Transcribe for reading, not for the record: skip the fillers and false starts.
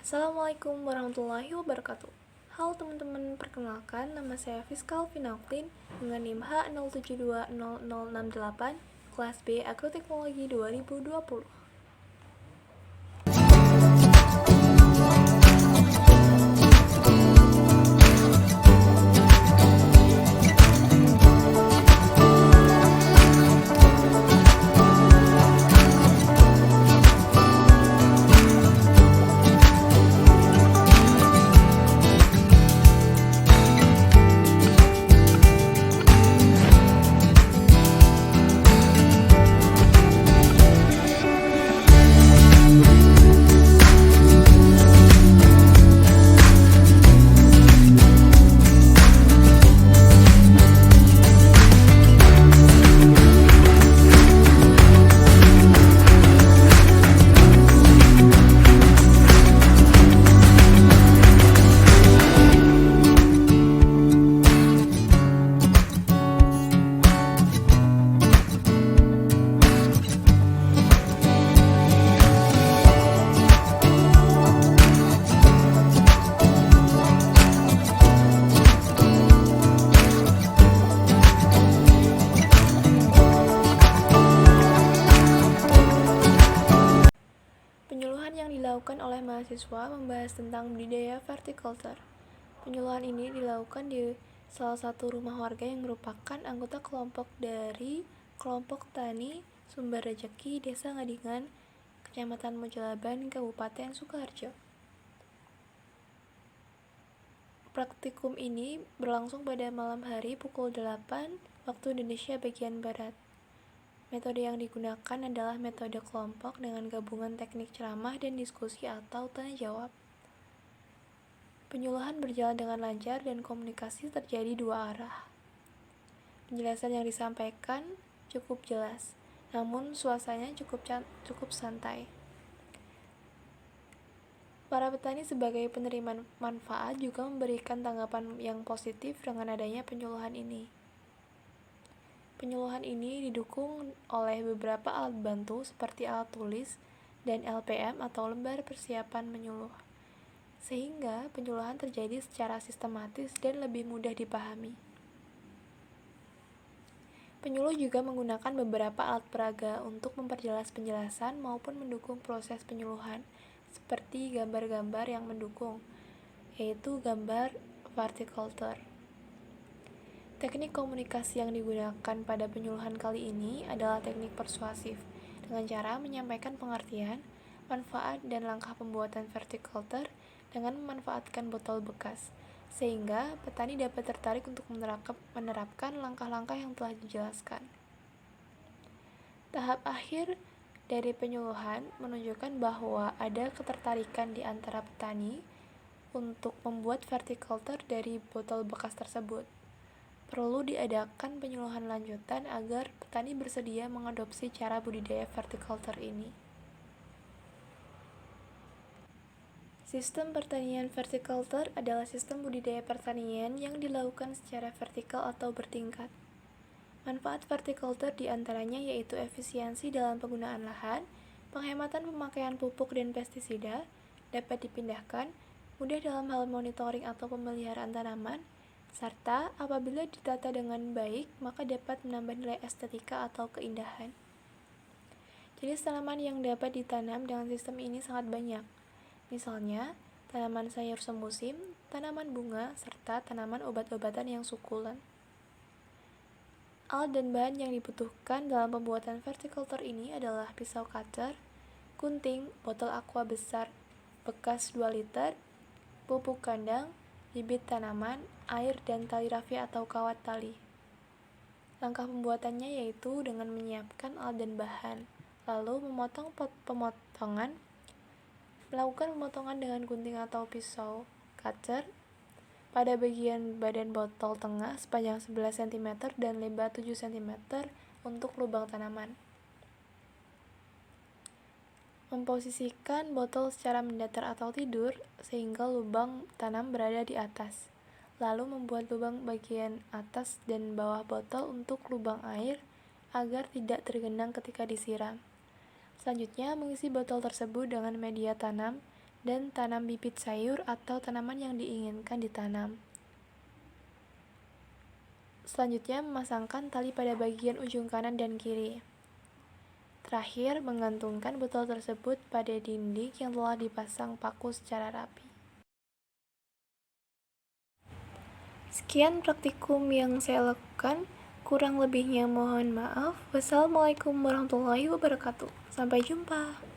Assalamualaikum warahmatullahi wabarakatuh. Halo teman-teman, perkenalkan nama saya Fiskal Finauklin dengan NIM H07200068, kelas B Agroteknologi 2020. Penyuluhan yang dilakukan oleh mahasiswa membahas tentang budidaya verticulture. Penyuluhan ini dilakukan di salah satu rumah warga yang merupakan anggota kelompok dari kelompok tani Sumber Rejeki Desa Ngadingan, Kecamatan Mojolaban, Kabupaten Sukoharjo. Praktikum ini berlangsung pada malam hari pukul 8 waktu Indonesia bagian Barat. Metode yang digunakan adalah metode kelompok dengan gabungan teknik ceramah dan diskusi atau tanya jawab. Penyuluhan berjalan dengan lancar dan komunikasi terjadi dua arah. Penjelasan yang disampaikan cukup jelas, namun suasananya cukup santai. Para petani sebagai penerima manfaat juga memberikan tanggapan yang positif dengan adanya penyuluhan ini. Penyuluhan ini didukung oleh beberapa alat bantu seperti alat tulis dan LPM atau lembar persiapan menyuluh, sehingga penyuluhan terjadi secara sistematis dan lebih mudah dipahami. Penyuluh juga menggunakan beberapa alat peraga untuk memperjelas penjelasan maupun mendukung proses penyuluhan, seperti gambar-gambar yang mendukung, yaitu gambar verticulture. Teknik komunikasi yang digunakan pada penyuluhan kali ini adalah teknik persuasif, dengan cara menyampaikan pengertian, manfaat, dan langkah pembuatan verticulture dengan memanfaatkan botol bekas, sehingga petani dapat tertarik untuk menerapkan langkah-langkah yang telah dijelaskan. Tahap akhir dari penyuluhan menunjukkan bahwa ada ketertarikan di antara petani untuk membuat verticulture dari botol bekas tersebut. Perlu diadakan penyuluhan lanjutan agar petani bersedia mengadopsi cara budidaya verticulture ini. Sistem pertanian verticulture adalah sistem budidaya pertanian yang dilakukan secara vertikal atau bertingkat. Manfaat verticulture diantaranya yaitu efisiensi dalam penggunaan lahan, penghematan pemakaian pupuk dan pestisida, dapat dipindahkan, mudah dalam hal monitoring atau pemeliharaan tanaman, serta apabila ditata dengan baik, maka dapat menambah nilai estetika atau keindahan. Jenis tanaman yang dapat ditanam dengan sistem ini sangat banyak. Misalnya, tanaman sayur semusim, tanaman bunga, serta tanaman obat-obatan yang sukulen. Alat dan bahan yang dibutuhkan dalam pembuatan verticulture ini adalah pisau cutter, gunting, botol aqua besar bekas 2 liter, pupuk kandang, bibit tanaman, air, dan tali rafia atau kawat tali. Langkah pembuatannya yaitu dengan menyiapkan alat dan bahan, lalu melakukan pemotongan dengan gunting atau pisau cutter pada bagian badan botol tengah sepanjang 11 cm dan lebar 7 cm untuk lubang tanaman. Memposisikan botol secara mendatar atau tidur sehingga lubang tanam berada di atas. Lalu membuat lubang bagian atas dan bawah botol untuk lubang air agar tidak tergenang ketika disiram. Selanjutnya, mengisi botol tersebut dengan media tanam dan tanam bibit sayur atau tanaman yang diinginkan ditanam. Selanjutnya, memasangkan tali pada bagian ujung kanan dan kiri. Terakhir, menggantungkan botol tersebut pada dinding yang telah dipasang paku secara rapi. Sekian praktikum yang saya lakukan. Kurang lebihnya mohon maaf. Wassalamualaikum warahmatullahi wabarakatuh. Sampai jumpa.